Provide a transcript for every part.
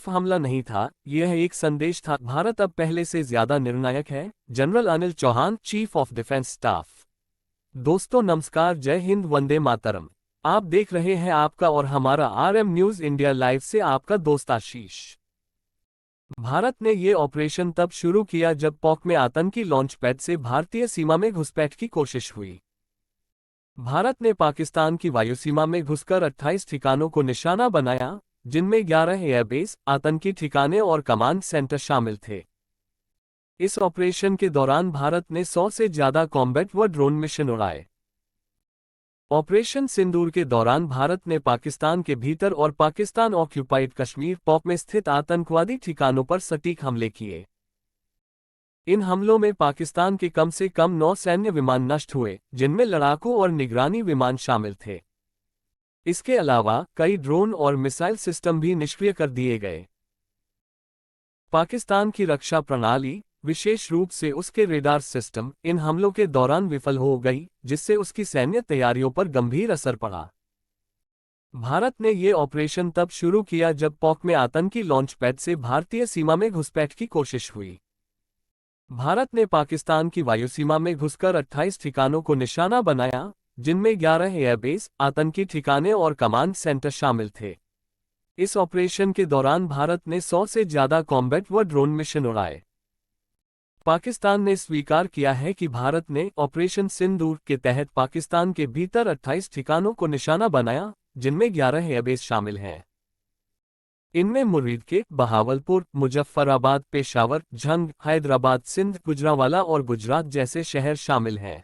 सिर्फ हमला नहीं था, यह एक संदेश था, भारत अब पहले से ज्यादा निर्णायक है। General Anil Chauhan, chief of defence staff. दोस्तों नमस्कार, जय हिंद, वंदे मातरम। आप देख रहे हैं आपका और हमारा RM न्यूज इंडिया लाइव से आपका दोस्त आशीष। भारत ने ये ऑपरेशन तब शुरू किया जब पॉक में आतंकी लॉन्च पैड से भारतीय सीमा में घुसपैठ की कोशिश हुई। भारत ने पाकिस्तान की वायुसीमा में घुसकर 28 ठिकानों को निशाना बनाया, जिनमें 11 एयरबेस, आतंकी ठिकाने और कमांड सेंटर शामिल थे। इस ऑपरेशन के दौरान भारत ने 100 से ज्यादा कॉम्बैट व ड्रोन मिशन उड़ाए। ऑपरेशन सिंदूर के दौरान भारत ने पाकिस्तान के भीतर और पाकिस्तान ऑक्यूपाइड कश्मीर पॉक में स्थित आतंकवादी ठिकानों पर सटीक हमले किए। इन हमलों में पाकिस्तान के कम से कम 9 सैन्य विमान नष्ट हुए, जिनमें लड़ाकू और निगरानी विमान शामिल थे। इसके अलावा कई ड्रोन और मिसाइल सिस्टम भी निष्क्रिय कर दिए गए। पाकिस्तान की रक्षा प्रणाली, विशेष रूप से उसके रेडार सिस्टम, इन हमलों के दौरान विफल हो गई, जिससे उसकी सैन्य तैयारियों पर गंभीर असर पड़ा। भारत ने ये ऑपरेशन तब शुरू किया जब पॉक में आतंकी लॉन्च पैड से भारतीय सीमा में घुसपैठ की कोशिश हुई। भारत ने पाकिस्तान की वायुसीमा में घुसकर 28 ठिकानों को निशाना बनाया, जिनमें 11 एयरबेस, आतंकी ठिकाने और कमांड सेंटर शामिल थे। इस ऑपरेशन के दौरान भारत ने 100 से ज्यादा कॉम्बैट व ड्रोन मिशन उड़ाए। पाकिस्तान ने स्वीकार किया है कि भारत ने ऑपरेशन सिंदूर के तहत पाकिस्तान के भीतर 28 ठिकानों को निशाना बनाया, जिनमें 11 एयरबेस शामिल हैं। इनमें मुरीदके, बहावलपुर, मुजफ्फराबाद, पेशावर, झंग, हैदराबाद, सिंध, गुजरांवाला और गुजरात जैसे शहर शामिल हैं।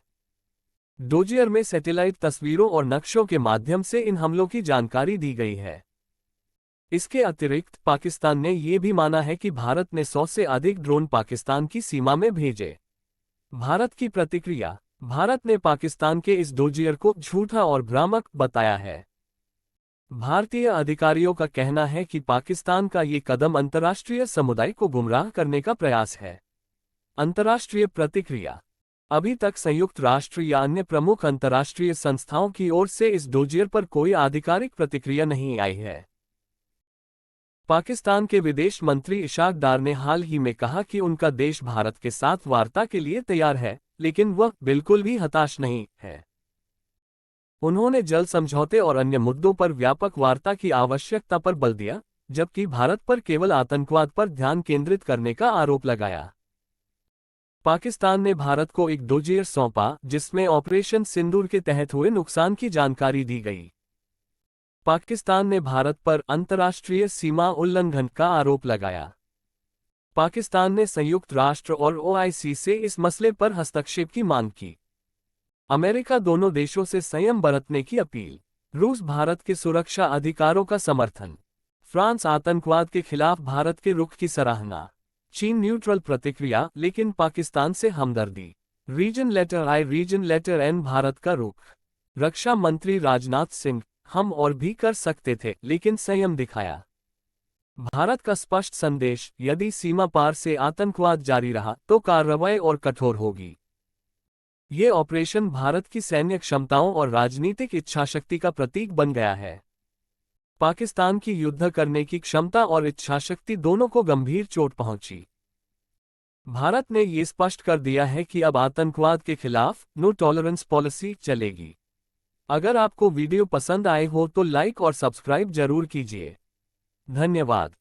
डोजियर में सैटेलाइट तस्वीरों और नक्शों के माध्यम से इन हमलों की जानकारी दी गई है। इसके अतिरिक्त पाकिस्तान ने यह भी माना है कि भारत ने 100 से अधिक ड्रोन पाकिस्तान की सीमा में भेजे। भारत की प्रतिक्रिया: भारत ने पाकिस्तान के इस डोजियर को झूठा और भ्रामक बताया है। भारतीय अधिकारियों का कहना है कि पाकिस्तान का ये कदम अंतर्राष्ट्रीय समुदाय को गुमराह करने का प्रयास है। अंतर्राष्ट्रीय प्रतिक्रिया: अभी तक संयुक्त राष्ट्र या अन्य प्रमुख अंतर्राष्ट्रीय संस्थाओं की ओर से इस डोजियर पर कोई आधिकारिक प्रतिक्रिया नहीं आई है। पाकिस्तान के विदेश मंत्री इशाक डार ने हाल ही में कहा कि उनका देश भारत के साथ वार्ता के लिए तैयार है, लेकिन वह बिल्कुल भी हताश नहीं है। उन्होंने जल समझौते और अन्य मुद्दों पर व्यापक वार्ता की आवश्यकता पर बल दिया, जबकि भारत पर केवल आतंकवाद पर ध्यान केंद्रित करने का आरोप लगाया। पाकिस्तान ने भारत को एक डोजियर सौंपा, जिसमें ऑपरेशन सिंदूर के तहत हुए नुकसान की जानकारी दी गई। पाकिस्तान ने भारत पर अंतर्राष्ट्रीय सीमा उल्लंघन का आरोप लगाया। पाकिस्तान ने संयुक्त राष्ट्र और OIC से इस मसले पर हस्तक्षेप की मांग की। अमेरिका दोनों देशों से संयम बरतने की अपील। रूस भारत के सुरक्षा अधिकारों का समर्थन। फ्रांस आतंकवाद के खिलाफ भारत के रुख की सराहना। चीन न्यूट्रल प्रतिक्रिया, लेकिन पाकिस्तान से हमदर्दी। Reason letter I, reason letter N, Bharat का रुख। रक्षा मंत्री राजनाथ सिंह: हम और भी कर सकते थे, लेकिन संयम दिखाया। भारत का स्पष्ट संदेश: यदि सीमा पार से आतंकवाद जारी रहा तो कार्रवाई और कठोर होगी। ये ऑपरेशन भारत की सैन्य क्षमताओं और राजनीतिक इच्छाशक्ति का प्रतीक बन गया है। पाकिस्तान की युद्ध करने की क्षमता और इच्छाशक्ति दोनों को गंभीर चोट पहुंची। भारत ने ये स्पष्ट कर दिया है कि अब आतंकवाद के खिलाफ नो टॉलरेंस पॉलिसी चलेगी। अगर आपको वीडियो पसंद आए हो तो लाइक और सब्सक्राइब जरूर कीजिए। धन्यवाद।